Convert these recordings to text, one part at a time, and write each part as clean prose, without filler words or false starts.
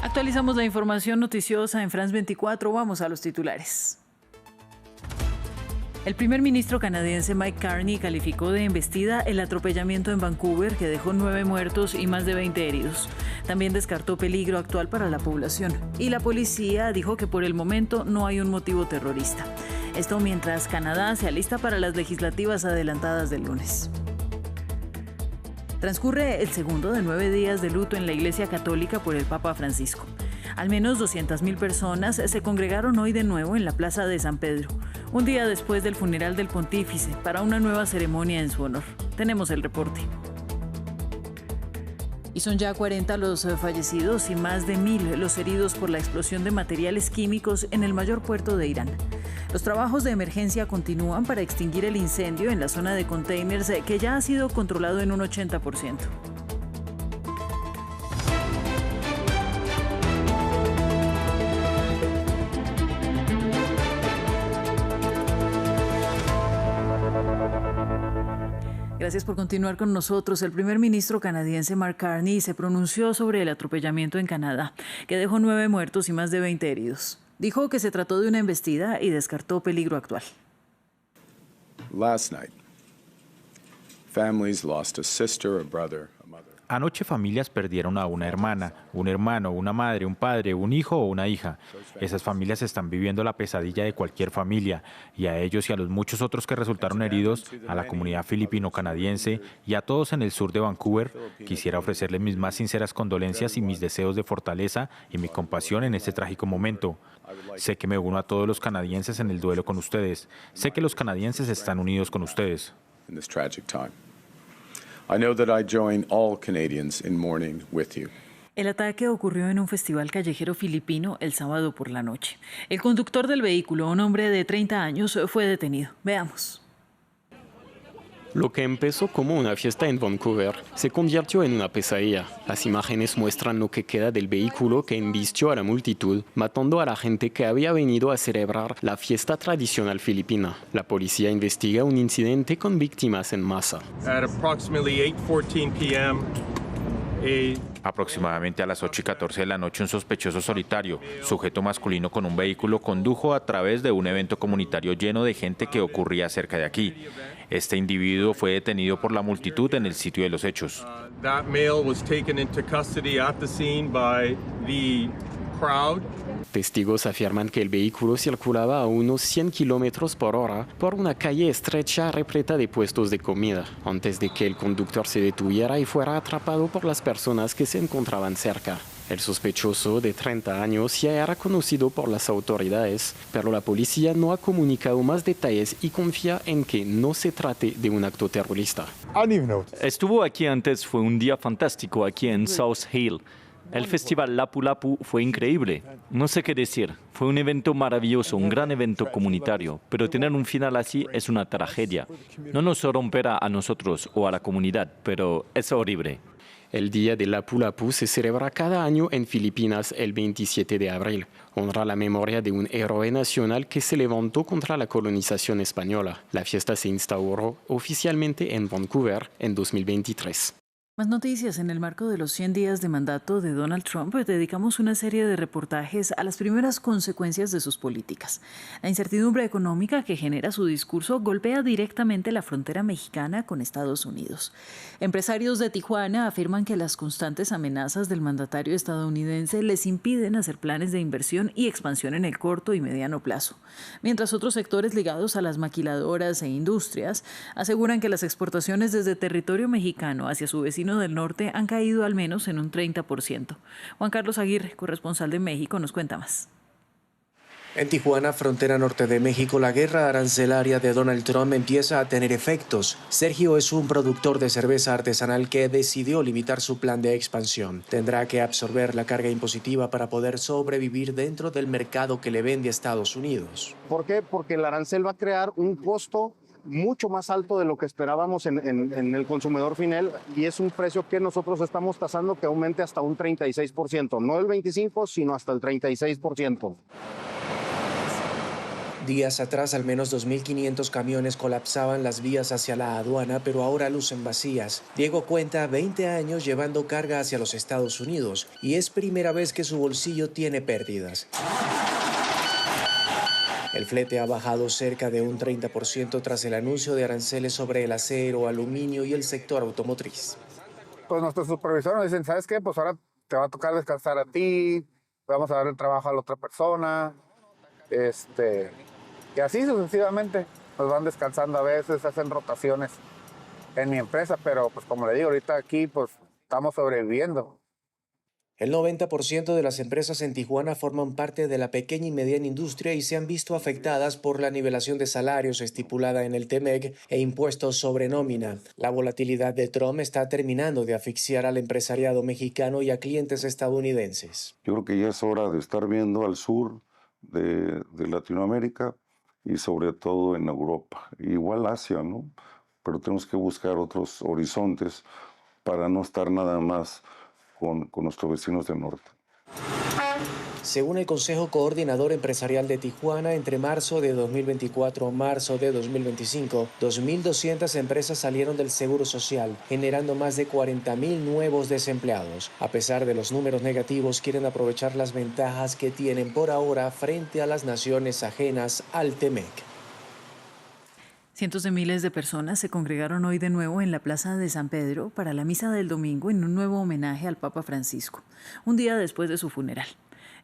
Actualizamos la información noticiosa en France 24. Vamos a los titulares. El primer ministro canadiense Mike Carney calificó de embestida el atropellamiento en Vancouver que dejó 9 muertos y más de 20 heridos. También descartó peligro actual para la población y la policía dijo que por el momento no hay un motivo terrorista. Esto mientras Canadá se alista para las legislativas adelantadas del lunes. Transcurre el segundo de 9 días de luto en la Iglesia Católica por el Papa Francisco. Al menos 200.000 personas se congregaron hoy de nuevo en la Plaza de San Pedro, un día después del funeral del pontífice, para una nueva ceremonia en su honor. Tenemos el reporte. Y son ya 40 los fallecidos y más de 1.000 los heridos por la explosión de materiales químicos en el mayor puerto de Irán. Los trabajos de emergencia continúan para extinguir el incendio en la zona de containers que ya ha sido controlado en un 80%. Gracias por continuar con nosotros. El primer ministro canadiense Mark Carney se pronunció sobre el atropellamiento en Canadá, que dejó 9 muertos y más de 20 heridos. Dijo que se trató de una embestida y descartó peligro actual. Last night, families lost a sister, a brother, a mother. Anoche familias perdieron a una hermana, un hermano, una madre, un padre, un hijo o una hija. Esas familias están viviendo la pesadilla de cualquier familia y a ellos y a los muchos otros que resultaron heridos, a la comunidad filipino-canadiense y a todos en el sur de Vancouver, quisiera ofrecerles mis más sinceras condolencias y mis deseos de fortaleza y mi compasión en este trágico momento. Sé que me uno a todos los canadienses en el duelo con ustedes. Sé que los canadienses están unidos con ustedes. I know that I join all Canadians in mourning with you. El ataque ocurrió en un festival callejero filipino el sábado por la noche. El conductor del vehículo, un hombre de 30 años, fue detenido. Veamos. Lo que empezó como una fiesta en Vancouver se convirtió en una pesadilla. Las imágenes muestran lo que queda del vehículo que embistió a la multitud, matando a la gente que había venido a celebrar la fiesta tradicional filipina. La policía investiga un incidente con víctimas en masa. Aproximadamente a las 8:14 de la noche, un sospechoso solitario, sujeto masculino con un vehículo, condujo a través de un evento comunitario lleno de gente que ocurría cerca de aquí. Este individuo fue detenido por la multitud en el sitio de los hechos. Testigos afirman que el vehículo circulaba a unos 100 kilómetros por hora por una calle estrecha repleta de puestos de comida, antes de que el conductor se detuviera y fuera atrapado por las personas que se encontraban cerca. El sospechoso, de 30 años, ya era conocido por las autoridades, pero la policía no ha comunicado más detalles y confía en que no se trate de un acto terrorista. Estuvo aquí antes, fue un día fantástico aquí en South Hill. El festival Lapu Lapu fue increíble. No sé qué decir. Fue un evento maravilloso, un gran evento comunitario, pero tener un final así es una tragedia. No nos romperá a nosotros o a la comunidad, pero es horrible. El Día de Lapu Lapu se celebra cada año en Filipinas el 27 de abril. Honra la memoria de un héroe nacional que se levantó contra la colonización española. La fiesta se instauró oficialmente en Vancouver en 2023. Más noticias. En el marco de los 100 días de mandato de Donald Trump, dedicamos una serie de reportajes a las primeras consecuencias de sus políticas. La incertidumbre económica que genera su discurso golpea directamente la frontera mexicana con Estados Unidos. Empresarios de Tijuana afirman que las constantes amenazas del mandatario estadounidense les impiden hacer planes de inversión y expansión en el corto y mediano plazo. Mientras otros sectores ligados a las maquiladoras e industrias aseguran que las exportaciones desde territorio mexicano hacia su vecino del norte han caído al menos en un 30%. Juan Carlos Aguirre, corresponsal de México, nos cuenta más. En Tijuana, frontera norte de México, la guerra arancelaria de Donald Trump empieza a tener efectos. Sergio es un productor de cerveza artesanal que decidió limitar su plan de expansión. Tendrá que absorber la carga impositiva para poder sobrevivir dentro del mercado que le vende a Estados Unidos. ¿Por qué? Porque el arancel va a crear un costo mucho más alto de lo que esperábamos en el consumidor final, y es un precio que nosotros estamos tasando que aumente hasta un 36%, no el 25%, sino hasta el 36%. Días atrás, al menos 2.500 camiones colapsaban las vías hacia la aduana, pero ahora lucen vacías. Diego cuenta 20 años llevando carga hacia los Estados Unidos y es primera vez que su bolsillo tiene pérdidas. El flete ha bajado cerca de un 30% tras el anuncio de aranceles sobre el acero, aluminio y el sector automotriz. Pues nuestros supervisores nos dicen, ¿sabes qué? Pues ahora te va a tocar descansar a ti, vamos a darle trabajo a la otra persona, y así sucesivamente. Nos van descansando a veces, hacen rotaciones en mi empresa, pero pues como le digo, ahorita aquí pues estamos sobreviviendo. El 90% de las empresas en Tijuana forman parte de la pequeña y mediana industria y se han visto afectadas por la nivelación de salarios estipulada en el TEMEC e impuestos sobre nómina. La volatilidad de Trump está terminando de asfixiar al empresariado mexicano y a clientes estadounidenses. Yo creo que ya es hora de estar viendo al sur de Latinoamérica y sobre todo en Europa, igual Asia, ¿no? Pero tenemos que buscar otros horizontes para no estar nada más con nuestros vecinos del norte. Según el Consejo Coordinador Empresarial de Tijuana, entre marzo de 2024 y marzo de 2025, 2.200 empresas salieron del Seguro Social, generando más de 40.000 nuevos desempleados. A pesar de los números negativos, quieren aprovechar las ventajas que tienen por ahora frente a las naciones ajenas al TEMEC. Cientos de miles de personas se congregaron hoy de nuevo en la Plaza de San Pedro para la misa del domingo en un nuevo homenaje al Papa Francisco, un día después de su funeral.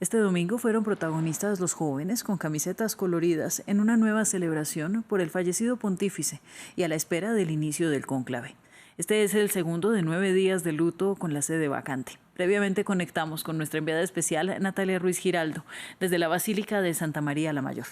Este domingo fueron protagonistas los jóvenes con camisetas coloridas en una nueva celebración por el fallecido pontífice y a la espera del inicio del cónclave. Este es el segundo de 9 días de luto con la sede vacante. Previamente conectamos con nuestra enviada especial Natalia Ruiz Giraldo desde la Basílica de Santa María la Mayor.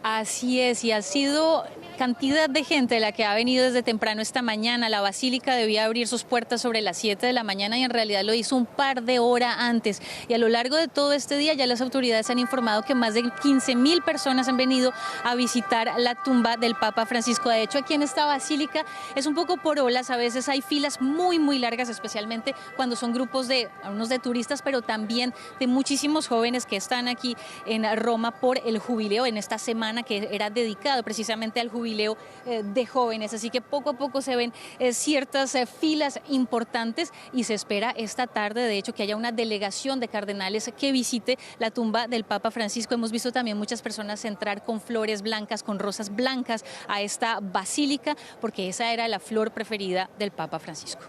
Así es, y ha sido cantidad de gente la que ha venido desde temprano esta mañana. La basílica debía abrir sus puertas sobre las 7 de la mañana y en realidad lo hizo un par de horas antes. Y a lo largo de todo este día ya las autoridades han informado que más de 15.000 personas han venido a visitar la tumba del Papa Francisco. De hecho, aquí en esta basílica es un poco por olas, a veces hay filas muy largas, especialmente cuando son grupos unos de turistas, pero también de muchísimos jóvenes que están aquí en Roma por el jubileo en esta semana que era dedicado precisamente al jubileo de jóvenes, así que poco a poco se ven ciertas filas importantes y se espera esta tarde, de hecho, que haya una delegación de cardenales que visite la tumba del Papa Francisco. Hemos visto también muchas personas entrar con flores blancas, con rosas blancas a esta basílica, porque esa era la flor preferida del Papa Francisco.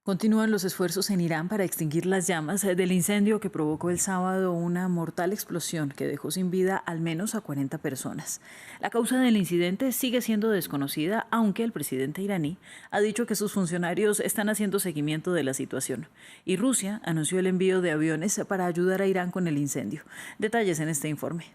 Continúan los esfuerzos en Irán para extinguir las llamas del incendio que provocó el sábado una mortal explosión que dejó sin vida al menos a 40 personas. La causa del incidente sigue siendo desconocida, aunque el presidente iraní ha dicho que sus funcionarios están haciendo seguimiento de la situación. Y Rusia anunció el envío de aviones para ayudar a Irán con el incendio. Detalles en este informe.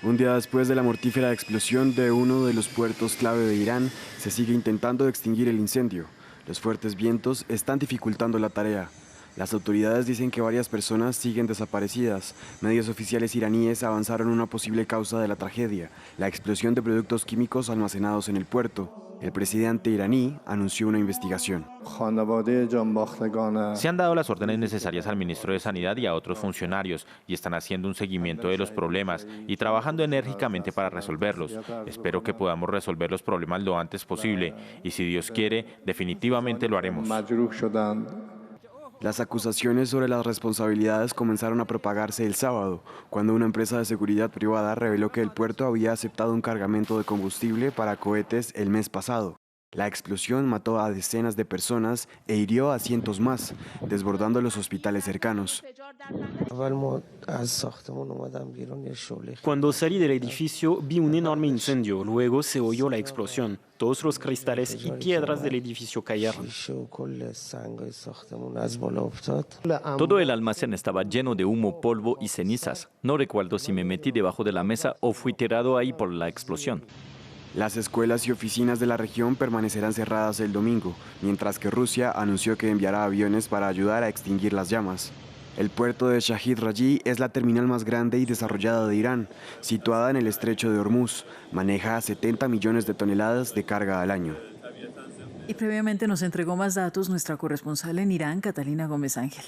Un día después de la mortífera explosión de uno de los puertos clave de Irán, se sigue intentando extinguir el incendio. Los fuertes vientos están dificultando la tarea. Las autoridades dicen que varias personas siguen desaparecidas. Medios oficiales iraníes avanzaron una posible causa de la tragedia, la explosión de productos químicos almacenados en el puerto. El presidente iraní anunció una investigación. Se han dado las órdenes necesarias al ministro de Sanidad y a otros funcionarios y están haciendo un seguimiento de los problemas y trabajando enérgicamente para resolverlos. Espero que podamos resolver los problemas lo antes posible y si Dios quiere, definitivamente lo haremos. Las acusaciones sobre las responsabilidades comenzaron a propagarse el sábado, cuando una empresa de seguridad privada reveló que el puerto había aceptado un cargamento de combustible para cohetes el mes pasado. La explosión mató a decenas de personas e hirió a cientos más, desbordando los hospitales cercanos. Cuando salí del edificio vi un enorme incendio, luego se oyó la explosión. Todos los cristales y piedras del edificio cayeron. Todo el almacén estaba lleno de humo, polvo y cenizas. No recuerdo si me metí debajo de la mesa o fui tirado ahí por la explosión. Las escuelas y oficinas de la región permanecerán cerradas el domingo, mientras que Rusia anunció que enviará aviones para ayudar a extinguir las llamas. El puerto de Shahid Raji es la terminal más grande y desarrollada de Irán, situada en el estrecho de Hormuz. Maneja 70 millones de toneladas de carga al año. Y previamente nos entregó más datos nuestra corresponsal en Irán, Catalina Gómez Ángel.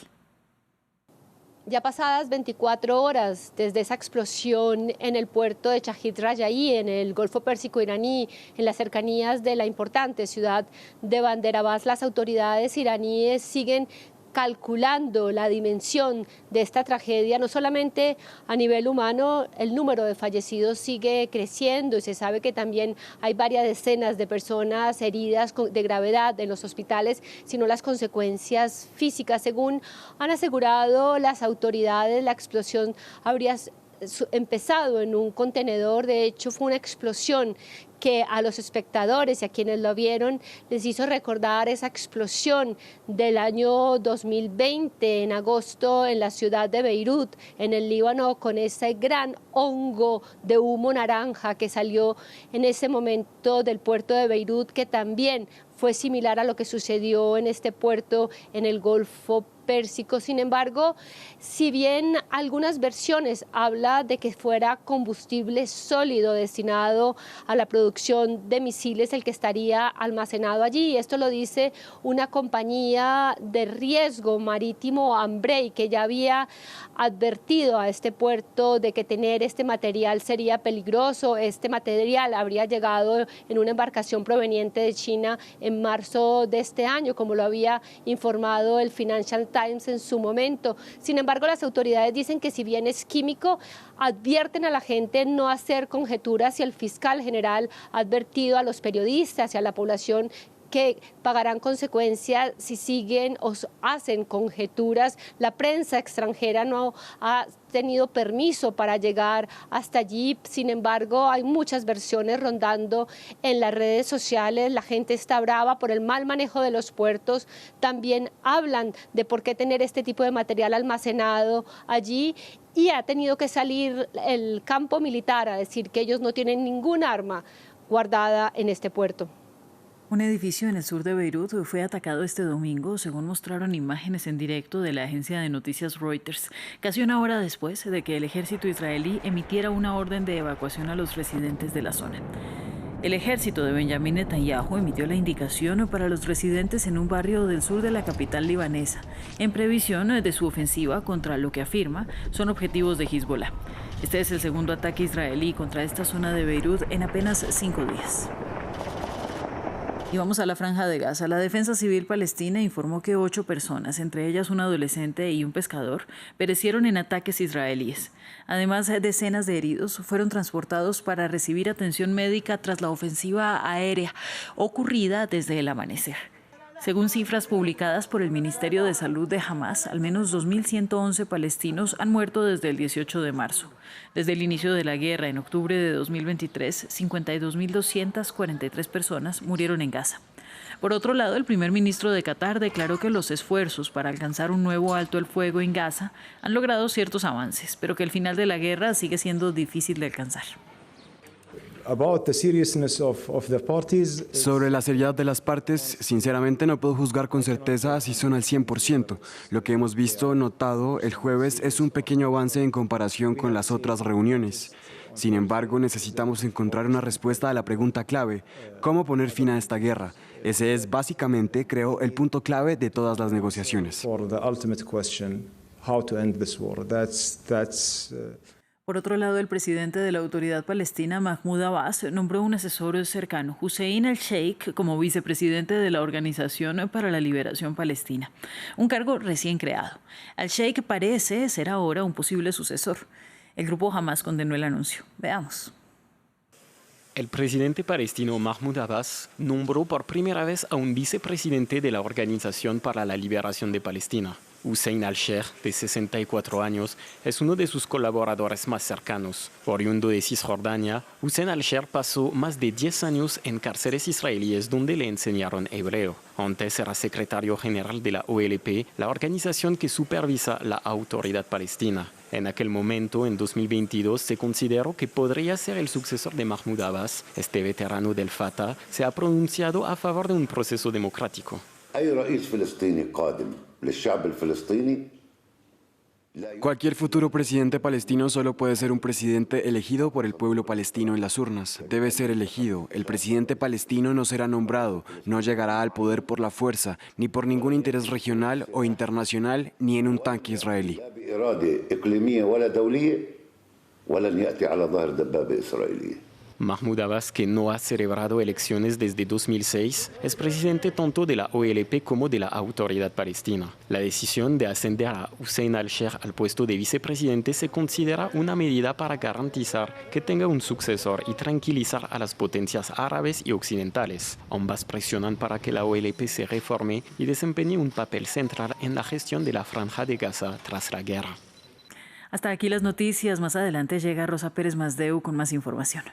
Ya pasadas 24 horas desde esa explosión en el puerto de Shahid Raja'i, en el Golfo Pérsico iraní, en las cercanías de la importante ciudad de Bandar Abbas, las autoridades iraníes siguen calculando la dimensión de esta tragedia. No solamente a nivel humano, el número de fallecidos sigue creciendo y se sabe que también hay varias decenas de personas heridas de gravedad en los hospitales, sino las consecuencias físicas. Según han asegurado las autoridades, la explosión habría empezado en un contenedor. De hecho, fue una explosión que a los espectadores y a quienes lo vieron les hizo recordar esa explosión del año 2020 en agosto en la ciudad de Beirut, en el Líbano, con ese gran hongo de humo naranja que salió en ese momento del puerto de Beirut, que también fue similar a lo que sucedió en este puerto en el Golfo Pérsico. Sin embargo, si bien algunas versiones hablan de que fuera combustible sólido destinado a la producción de misiles el que estaría almacenado allí, esto lo dice una compañía de riesgo marítimo, Ambrey, que ya había advertido a este puerto de que tener este material sería peligroso. Este material habría llegado en una embarcación proveniente de China en marzo de este año, como lo había informado el Financial Times en su momento. Sin embargo, las autoridades dicen que si bien es químico, advierten a la gente no hacer conjeturas, y el fiscal general ha advertido a los periodistas y a la población que pagarán consecuencias si siguen o hacen conjeturas. La prensa extranjera no ha tenido permiso para llegar hasta allí. Sin embargo, hay muchas versiones rondando en las redes sociales. La gente está brava por el mal manejo de los puertos. También hablan de por qué tener este tipo de material almacenado allí, y ha tenido que salir el campo militar a decir que ellos no tienen ningún arma guardada en este puerto. Un edificio en el sur de Beirut fue atacado este domingo, según mostraron imágenes en directo de la agencia de noticias Reuters, casi una hora después de que el ejército israelí emitiera una orden de evacuación a los residentes de la zona. El ejército de Benjamin Netanyahu emitió la indicación para los residentes en un barrio del sur de la capital libanesa, en previsión de su ofensiva contra lo que afirma son objetivos de Hezbollah. Este es el segundo ataque israelí contra esta zona de Beirut en apenas 5 días. Y vamos a la Franja de Gaza. La Defensa Civil Palestina informó que 8 personas, entre ellas un adolescente y un pescador, perecieron en ataques israelíes. Además, decenas de heridos fueron transportados para recibir atención médica tras la ofensiva aérea ocurrida desde el amanecer. Según cifras publicadas por el Ministerio de Salud de Hamas, al menos 2.111 palestinos han muerto desde el 18 de marzo. Desde el inicio de la guerra, en octubre de 2023, 52.243 personas murieron en Gaza. Por otro lado, el primer ministro de Qatar declaró que los esfuerzos para alcanzar un nuevo alto el fuego en Gaza han logrado ciertos avances, pero que el final de la guerra sigue siendo difícil de alcanzar. Sobre la seriedad de las partes, sinceramente no puedo juzgar con certeza si son al 100%. Lo que hemos notado el jueves es un pequeño avance en comparación con las otras reuniones. Sin embargo, necesitamos encontrar una respuesta a la pregunta clave: ¿cómo poner fin a esta guerra? Ese es básicamente, creo, el punto clave de todas las negociaciones. Por otro lado, el presidente de la Autoridad Palestina, Mahmoud Abbas, nombró un asesor cercano, Hussein al-Sheikh, como vicepresidente de la Organización para la Liberación Palestina, un cargo recién creado. Al-Sheikh parece ser ahora un posible sucesor. El grupo Hamas condenó el anuncio. Veamos. El presidente palestino Mahmoud Abbas nombró por primera vez a un vicepresidente de la Organización para la Liberación de Palestina. Hussein al-Sheikh, de 64 años, es uno de sus colaboradores más cercanos. Oriundo de Cisjordania, Hussein al-Sheikh pasó más de 10 años en cárceles israelíes donde le enseñaron hebreo. Antes era secretario general de la OLP, la organización que supervisa la autoridad palestina. En aquel momento, en 2022, se consideró que podría ser el sucesor de Mahmoud Abbas. Este veterano del Fatah se ha pronunciado a favor de un proceso democrático. Cualquier futuro presidente palestino solo puede ser un presidente elegido por el pueblo palestino en las urnas. Debe ser elegido. El presidente palestino no será nombrado, no llegará al poder por la fuerza, ni por ningún interés regional o internacional, ni en un tanque israelí. Mahmoud Abbas, que no ha celebrado elecciones desde 2006, es presidente tanto de la OLP como de la Autoridad Palestina. La decisión de ascender a Hussein al-Sheikh al puesto de vicepresidente se considera una medida para garantizar que tenga un sucesor y tranquilizar a las potencias árabes y occidentales. Ambas presionan para que la OLP se reforme y desempeñe un papel central en la gestión de la Franja de Gaza tras la guerra. Hasta aquí las noticias. Más adelante llega Rosa Pérez Masdeu con más información.